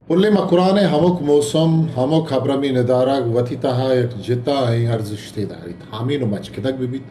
Ulli Makurane hamok mosam hamok habrami nedarag watitaha ek jita ay arzishte darit hamino machkedak bibit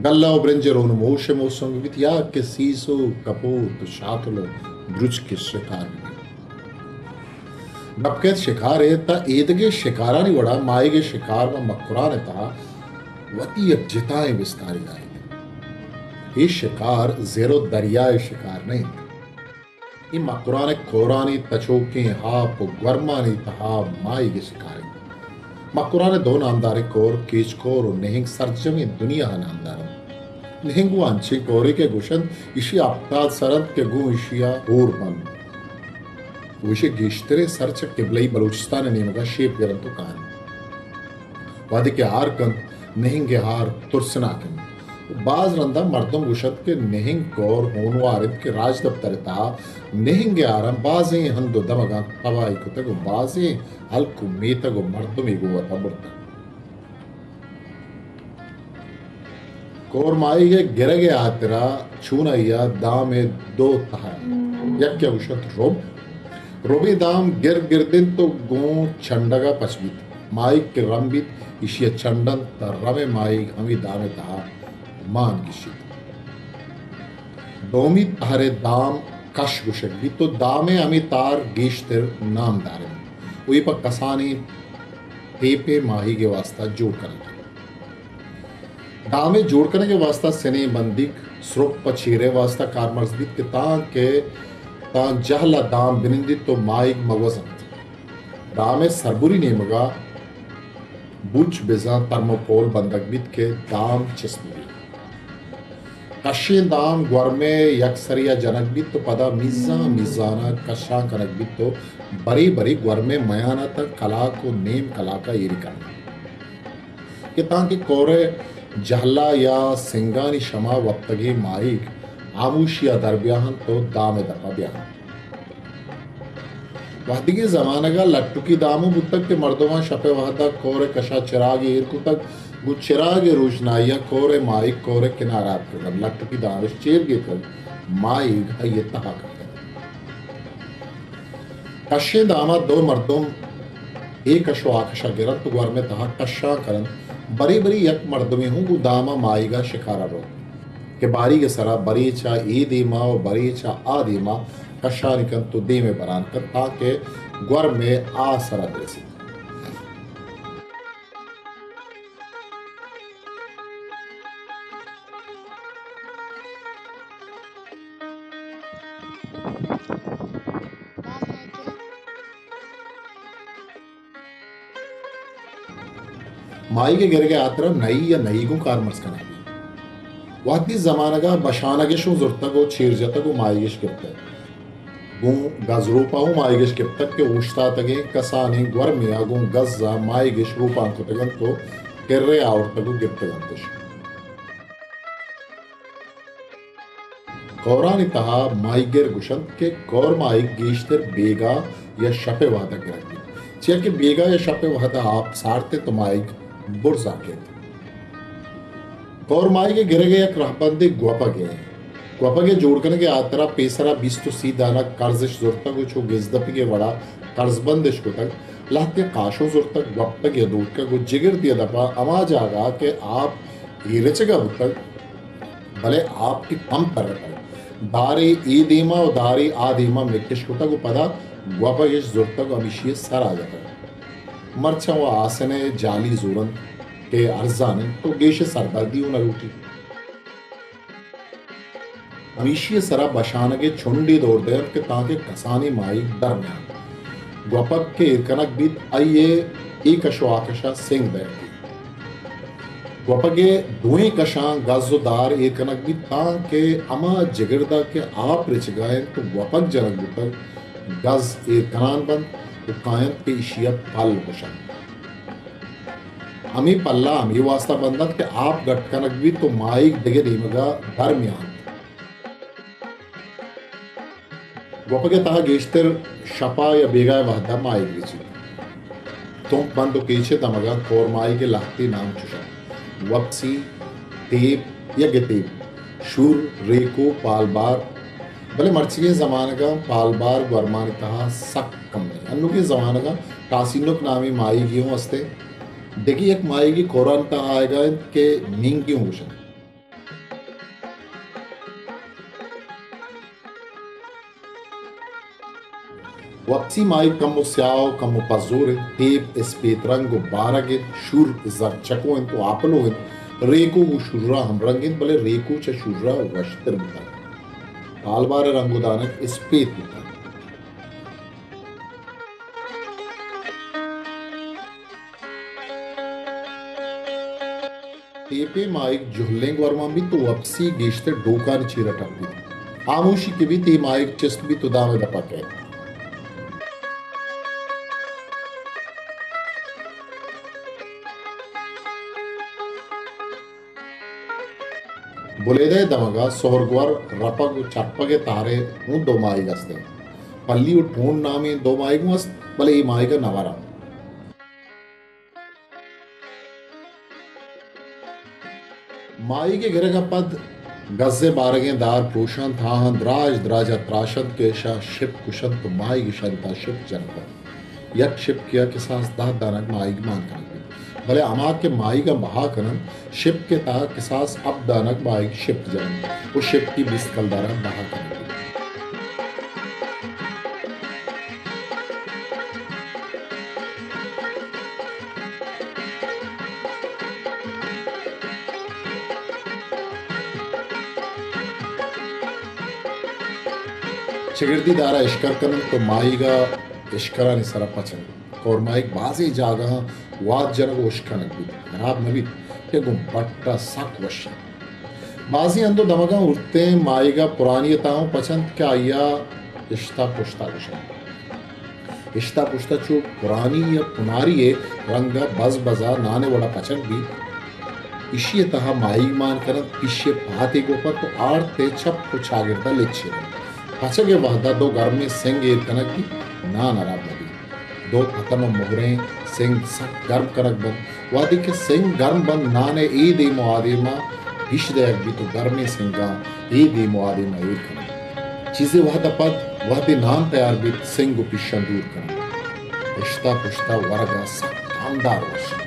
galla obrenjeron moshe mosam bibit ya ke siso kaput shatulo ब्रुज के शिकार नपकेत शिकार है ता ईदगे शिकारा नहीं बड़ा माए के शिकार में मकुरा ने था वती अब जिताएं विस्तारी आई ये शिकार जेरो दरियाए शिकार नहीं ये मकुरा ने कोरानी तचोके हाप ग्वर्मानी तहा माए के शिकार मकुरा ने दो नामदारे कोर कीच कोर और नेहिंग सरजमी दुनिया नामदार नेहिंगु अंची कोरे के गुशन इशी आपताद सरद के गु इशिया और बन विषय गिश्तरे सरच किबलई बलूचिस्तान नेमगा शेप गरंतु कान वादे के हार कन नेहिंगे हार तुरसना कन बाज रंदा मर्दम गुशत के नेहिंग कोर होनो आरिद के राज दफ्तर ता नेहिंगे आरम बाजे हंदो दमगा तवाई को तगो बाजे हल कुमेता गो मर्दम इगो वता बुरता कोरमाई के गिरगे आतरा छूनैया दामे दो तहा यक्या गुशत रोबी दाम गिर गिरदिन तो गो छंडगा पचबित माइक के रंबित इशिया चंडन तरमे माइक हमी दामे तहा मान गिशित दोमी तहरे दाम कश गुशक भी तो दामे हमी तार गिश्तर नाम दारे वही पर कसानी तेपे माही के वास्ता जोड़ करने दामे जोड़ करने के वास्ता सेने बंदिक स्रोप पचीरे वास्ता कारमर्जबित के तां जहला दाम बिनिंदित तो माइक मगवसंत दामे सरबुरी नेमगा बुच बेजा थर्मोपोल बंदकबित के दाम चिस्मरी कशे दाम ग्वर्मे यकसरिया जनकबित तो पदा मिज़ा मिज़ाना कशा कनकबित तो बरी बरी ग्वर्मे मयाना तक कला को नेम कला का ये करना कि ताकि कोरे जहला या सिंगानी शमा वक्तगे माइक आमुशिया दरब्याहन तो दामे दफा ब्याहन वहदिगे जमानगा लट्टू की दामो बुतक के मर्दोमा शपे वहदा कोरे कशा चिराग इरकु तक गु चिराग रोशनाइया कोरे माइक कोरे किनारात कर लट्टू की दामिश चेर गे कर माइक ये तहा कर कशे दामा दो मर्दों एक अशो आकशा गिरत तो ग्वर में तहा कशा करन बरी बरी यक मर्द में हूँ दामा माईगा शिकारा रो के बारी के सरा बरी चा ए देमा और बरी चा आ देमा कशा निकन तो दे में बरान कर ताकि ग्वर में आ सरा देसी माई के गिर के आतरा नई या नई को कार मर्स करना वादी जमानगा बशानगे शो जुर्तगो चीरजतगो माईगेश गिरते गु गजरूपाहु माईगेश गिरतक के उश्ता तगे कसाने ग्वर में आगु गज्जा माईगेश रूपान को तगन तो किर्रे आवरतगो गिरतगंतश कौरानी तहा माईगेर गुशंत के कौर माईग गेश्तर बेगा या शपे वादा गिरती चिया के बेगा या शपे वादा आप सारते तो माईग बुर्जा के कौरमाई के गिरे गए रहबंदे ग्वापगे जोड़ करने के आतरा पेसरा बीस तो सीधाना कर्जिश जुर्तक उछो गिजदपी के वड़ा कर्जबंदिश को तक लाते काशो जुर्तक ग्वापग या दूध का गुज जिगर दिया दफा अमा जागा के आप हीरेचगा बुतक भले आपकी पम पर दारे ई दीमा और दारे आ दीमा मिक्किश को तक पदा ग्वापगिश जुर्तक अभिषेक सर आ जाता मरचा वो आसने जाली जोरन के अर्जाने तो गेश सरदादी उन रूटी अमीशी सरा बशानगे छुंडी दौड़ दे के ताके कसानी माई दरम्यान ग्वपक के इरकनक बीत आइए एक अशवाकशा सिंह बैठी ग्वपगे दुए कशा गाजोदार इरकनक बीत ताके अमा जिगरदा के आप रिच गए तो ग्वपक जनक बुतक गज इरकनान बंद कायत के इशिया पल होशन अमी पल्ला अमी वास्ता बंदत के आप गटकनक भी तो माइक दिगे दीमगा दरमियान गोपके तहा गेश्तर शपा या बेगा वहदा माइक बिची तुम बंदो केचे तमगा कोर माई के लाती नाम चुशा वक्सी तेप या गितेप शूर रेको पालबार भले मर्चिए जमानगा पालबार वर्मान तहा सक कम नहीं अन्नु की जमाना का कासिनुक नामी माई क्यों हंसते देखिए एक माई की कोरन का आएगा के मींग क्यों घुसन Waqti mai como siao, como pazure, tep espetrango baragin, shur zarchako into apaloin, reku shurra hamrangin, bale reku cha shurra vashtir buta. Alvare rangudanak espet buta. Tepe maik juhling warman bi to wapsi geshte dokan chira tappi. Amushi ke bi te maik chest bi to dame da pakai. बुलेदे दमगा सोहरगवर रपग चप्पगे तारे हूँ दो माई गस्ते पल्ली उठून नामी दो माई गुस भले ये माई का नवारा माई के गिरे का पद गज्जे बारगे दार पोषण था द्राज द्राजा त्राशद केशा शिप कुशंत माई की शंता शिप जनपद यक शिप किया के साथ दाद दानक माई की मान कर भले अमाक के माई का महाकरण शिप के ता किसास अब दानक माई शिप जन्म वो शिप की बिस्त कलदारा महाकरण चिगिर्दी दारा इश्कर करण तो माई का इश्करा निसरा पचन कोरमाइक बाजी जागा वाद जनक उश्कनक भी खराब नबी ते गुम पट्टा सक वश बाजी अंदो दमगा उठते माईगा पुरानी ताऊ पसंद क्या या इश्ता पुश्ता कुशन इश्ता पुश्ता चो पुरानी या पुनारी है रंगा बज बजा नाने वड़ा पचंद भी इशिये तहा माई मान करन पिछे पाते गोपर तो आर ते छप को छागिरदा लेछे पचगे वहदा दो घर में सेंग एर कनक की ना नराब नबी दो खतम मोहरे सिंह सक गर्म करक बन वादी के सिंह गर्म बन नाने ए दे मुआदिमा हिश दे भी तो गर्मी सिंगा ए दे मुआदिमा ए करना चीजें वह दपद वह दे नाम तैयार भी सिंह को पिशन दूर करना इश्ता पुश्ता वरगा सक शानदार वर्ष